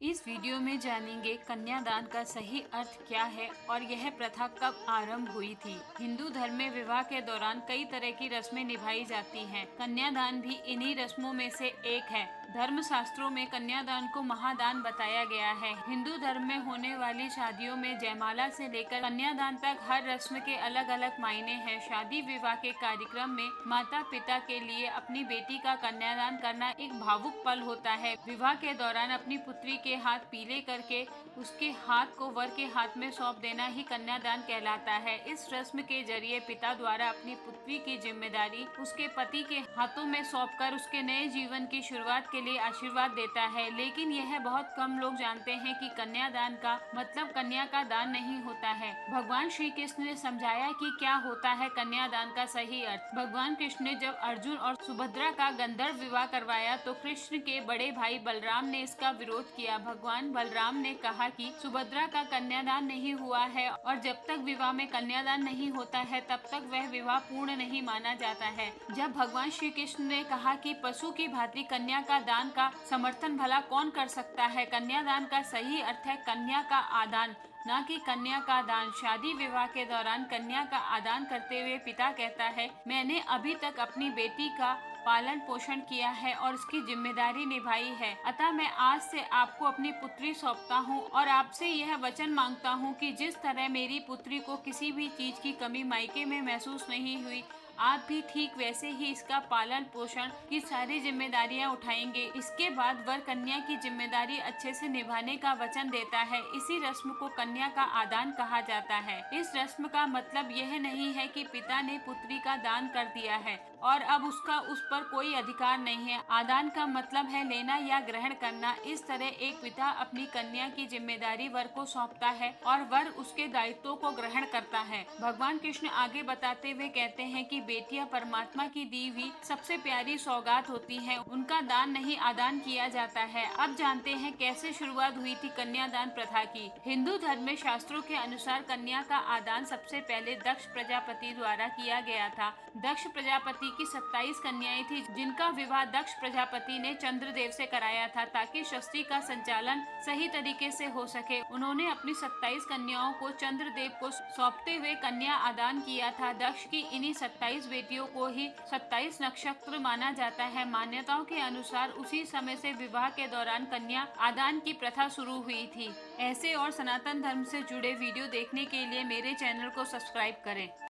इस वीडियो में जानेंगे कन्यादान का सही अर्थ क्या है और यह प्रथा कब आरंभ हुई थी। हिंदू धर्म में विवाह के दौरान कई तरह की रस्में निभाई जाती हैं। कन्यादान भी इन्हीं रस्मों में से एक है। धर्म शास्त्रों में कन्यादान को महादान बताया गया है। हिंदू धर्म में होने वाली शादियों में जयमाला से लेकर कन्यादान तक हर रस्म के अलग अलग मायने हैं। शादी विवाह के कार्यक्रम में माता पिता के लिए अपनी बेटी का कन्यादान करना एक भावुक पल होता है। विवाह के दौरान अपनी पुत्री के हाथ पीले करके उसके हाथ को वर के हाथ में सौंप देना ही कन्यादान कहलाता है। इस रस्म के जरिए पिता द्वारा अपनी पुत्री की जिम्मेदारी उसके पति के हाथों में सौंपकर उसके नए जीवन की शुरुआत के लिए आशीर्वाद देता है। लेकिन यह बहुत कम लोग जानते हैं कि कन्यादान का मतलब कन्या का दान नहीं होता है। भगवान श्री कृष्ण ने समझाया कि क्या होता है कन्यादान का सही अर्थ। भगवान कृष्ण ने जब अर्जुन और सुभद्रा का गंधर्व विवाह करवाया तो कृष्ण के बड़े भाई बलराम ने इसका विरोध किया। भगवान बलराम ने कहा कि सुभद्रा का कन्यादान नहीं हुआ है और जब तक विवाह में कन्यादान नहीं होता है तब तक वह विवाह पूर्ण नहीं माना जाता है। जब भगवान श्री कृष्ण ने कहा कि पशु की भांति कन्या का दान का समर्थन भला कौन कर सकता है। कन्यादान का सही अर्थ है कन्या का आदान, न कि कन्या का दान। शादी विवाह के दौरान कन्या का आदान करते हुए पिता कहता है, मैंने अभी तक अपनी बेटी का पालन पोषण किया है और उसकी जिम्मेदारी निभाई है, अतः मैं आज से आपको अपनी पुत्री सौंपता हूँ और आपसे यह वचन मांगता हूँ कि जिस तरह मेरी पुत्री को किसी भी चीज की कमी मायके में महसूस नहीं हुई, आप भी ठीक वैसे ही इसका पालन पोषण की सारी जिम्मेदारियां उठाएंगे। इसके बाद वर कन्या की जिम्मेदारी अच्छे से निभाने का वचन देता है। इसी रस्म को कन्या का आदान कहा जाता है। इस रस्म का मतलब यह नहीं है कि पिता ने पुत्री का दान कर दिया है और अब उसका उस पर कोई अधिकार नहीं है। आदान का मतलब है लेना या ग्रहण करना। इस तरह एक पिता अपनी कन्या की जिम्मेदारी वर को सौंपता है और वर उसके दायित्वों को ग्रहण करता है। भगवान कृष्ण आगे बताते हुए कहते हैं कि बेटियां परमात्मा की दी हुई सबसे प्यारी सौगात होती हैं। उनका दान नहीं आदान किया जाता है। अब जानते हैं कैसे शुरुआत हुई थी कन्यादान प्रथा की। हिंदू धर्म में शास्त्रों के अनुसार कन्या का आदान सबसे पहले दक्ष प्रजापति द्वारा किया गया था। दक्ष प्रजापति की 27 कन्याएं थी जिनका विवाह दक्ष प्रजापति ने चंद्रदेव से कराया था ताकि सृष्टि का संचालन सही तरीके से हो सके। उन्होंने अपनी 27 कन्याओं को चंद्रदेव को सौंपते हुए कन्या आदान किया था। दक्ष की इन्हीं 27 बेटियों को ही 27 नक्षत्र माना जाता है। मान्यताओं के अनुसार उसी समय से विवाह के दौरान कन्या आदान की प्रथा शुरू हुई थी। ऐसे और सनातन धर्म से जुड़े वीडियो देखने के लिए मेरे चैनल को सब्सक्राइब करें।